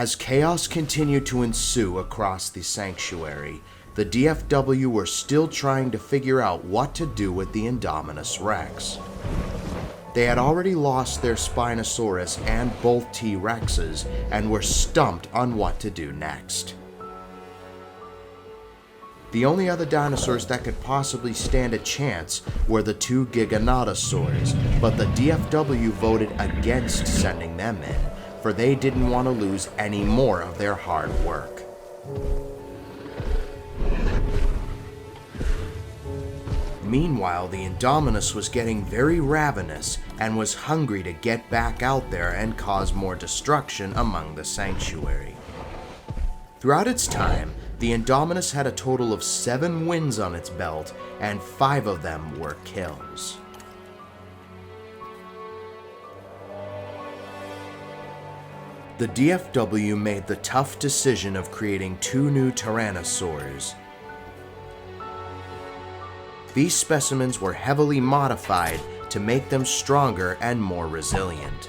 As chaos continued to ensue across the sanctuary, the DFW were still trying to figure out what to do with the Indominus Rex. They had already lost their Spinosaurus and both T-Rexes and were stumped on what to do next. The only other dinosaurs that could possibly stand a chance were the two Giganotosaurs, but the DFW voted against sending them in, for they didn't want to lose any more of their hard work. Meanwhile, the Indominus was getting very ravenous and was hungry to get back out there and cause more destruction among the sanctuary. Throughout its time, the Indominus had a total of 7 wins on its belt, and 5 of them were kills. The DFW made the tough decision of creating 2 new Tyrannosaurs. These specimens were heavily modified to make them stronger and more resilient.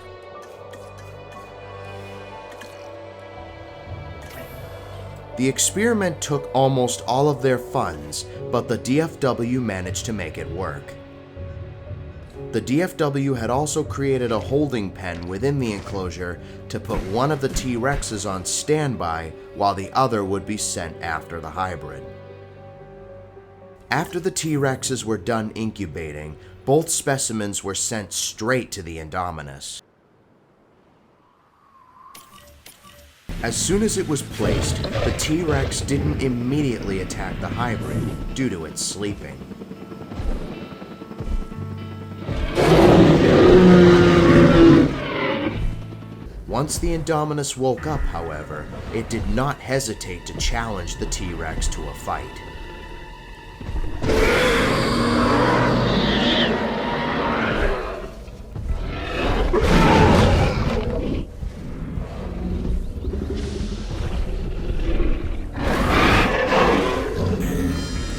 The experiment took almost all of their funds, but the DFW managed to make it work. The DFW had also created a holding pen within the enclosure to put one of the T-Rexes on standby while the other would be sent after the hybrid. After the T-Rexes were done incubating, both specimens were sent straight to the Indominus. As soon as it was placed, the T-Rex didn't immediately attack the hybrid due to its sleeping. Once the Indominus woke up, however, it did not hesitate to challenge the T-Rex to a fight.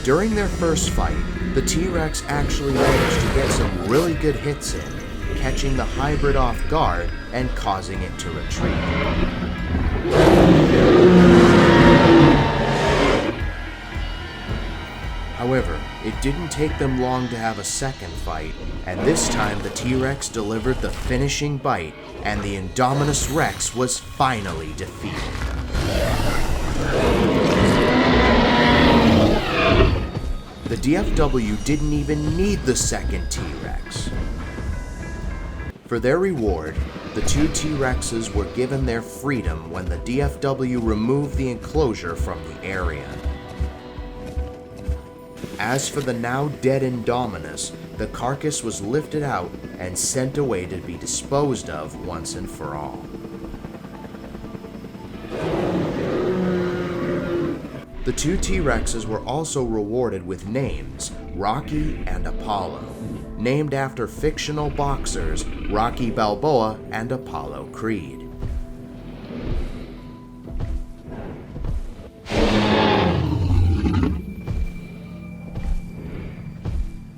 During their first fight, the T-Rex actually managed to get some really good hits in, catching the hybrid off guard and causing it to retreat. However, it didn't take them long to have a second fight, and this time the T-Rex delivered the finishing bite, and the Indominus Rex was finally defeated. The DFW didn't even need the second T-Rex. For their reward, the 2 T-Rexes were given their freedom when the DFW removed the enclosure from the area. As for the now dead Indominus, the carcass was lifted out and sent away to be disposed of once and for all. The 2 T-Rexes were also rewarded with names, Rocky and Apollo, named after fictional boxers Rocky Balboa and Apollo Creed.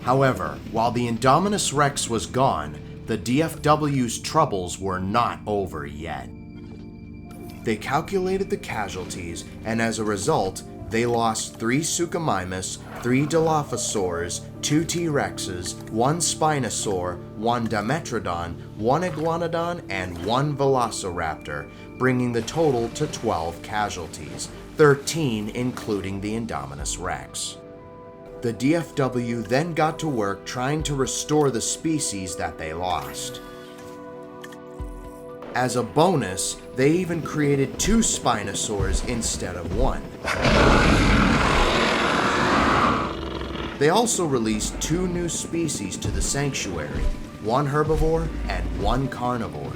However, while the Indominus Rex was gone, the DFW's troubles were not over yet. They calculated the casualties, and as a result, they lost 3 Suchomimus, 3 Dilophosaurs, 2 T-Rexes, 1 Spinosaur, 1 Dimetrodon, 1 Iguanodon, and 1 Velociraptor, bringing the total to 12 casualties, 13 including the Indominus Rex. The DFW then got to work trying to restore the species that they lost. As a bonus, they even created 2 Spinosaurs instead of 1. They also released 2 new species to the sanctuary, 1 herbivore and 1 carnivore.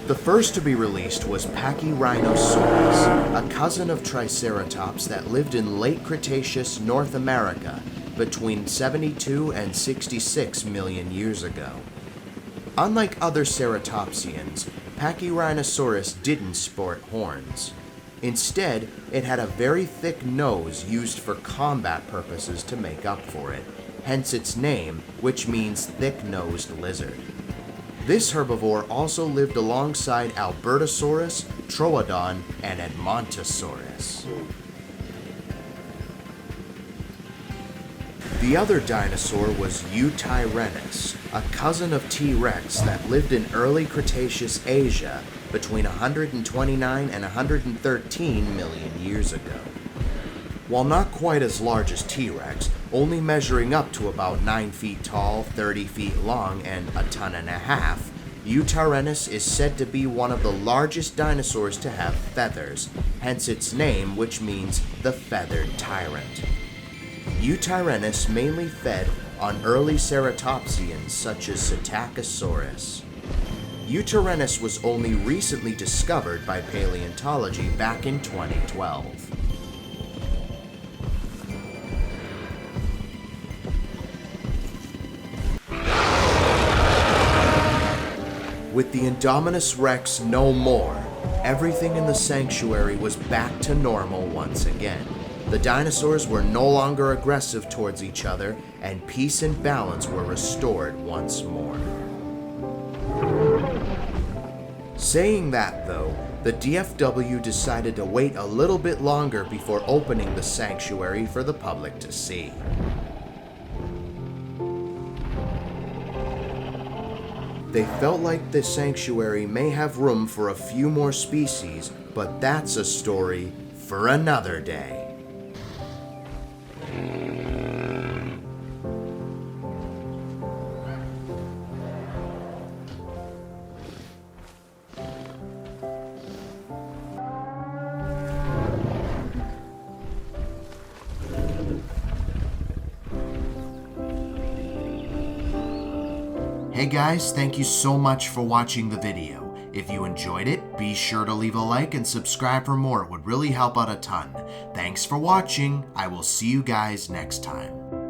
The first to be released was Pachyrhinosaurus, a cousin of Triceratops that lived in late Cretaceous North America between 72 and 66 million years ago. Unlike other ceratopsians, Pachyrhinosaurus didn't sport horns. Instead, it had a very thick nose used for combat purposes to make up for it, hence its name, which means thick-nosed lizard. This herbivore also lived alongside Albertosaurus, Troodon, and Edmontosaurus. The other dinosaur was Eutyrannus, a cousin of T-Rex that lived in early Cretaceous Asia between 129 and 113 million years ago. While not quite as large as T-Rex, only measuring up to about 9 feet tall, 30 feet long, and a ton and a half, Eutyrannus is said to be one of the largest dinosaurs to have feathers, hence its name, which means the feathered tyrant. Eutyrannus mainly fed on early ceratopsians such as Psittacosaurus. Eutyrannus was only recently discovered by paleontology back in 2012. With the Indominus Rex no more, everything in the sanctuary was back to normal once again. The dinosaurs were no longer aggressive towards each other, and peace and balance were restored once more. Saying that though, the DFW decided to wait a little bit longer before opening the sanctuary for the public to see. They felt like the sanctuary may have room for a few more species, but that's a story for another day. Hey guys, thank you so much for watching the video. If you enjoyed it, be sure to leave a like and subscribe for more. It would really help out a ton. Thanks for watching. I will see you guys next time.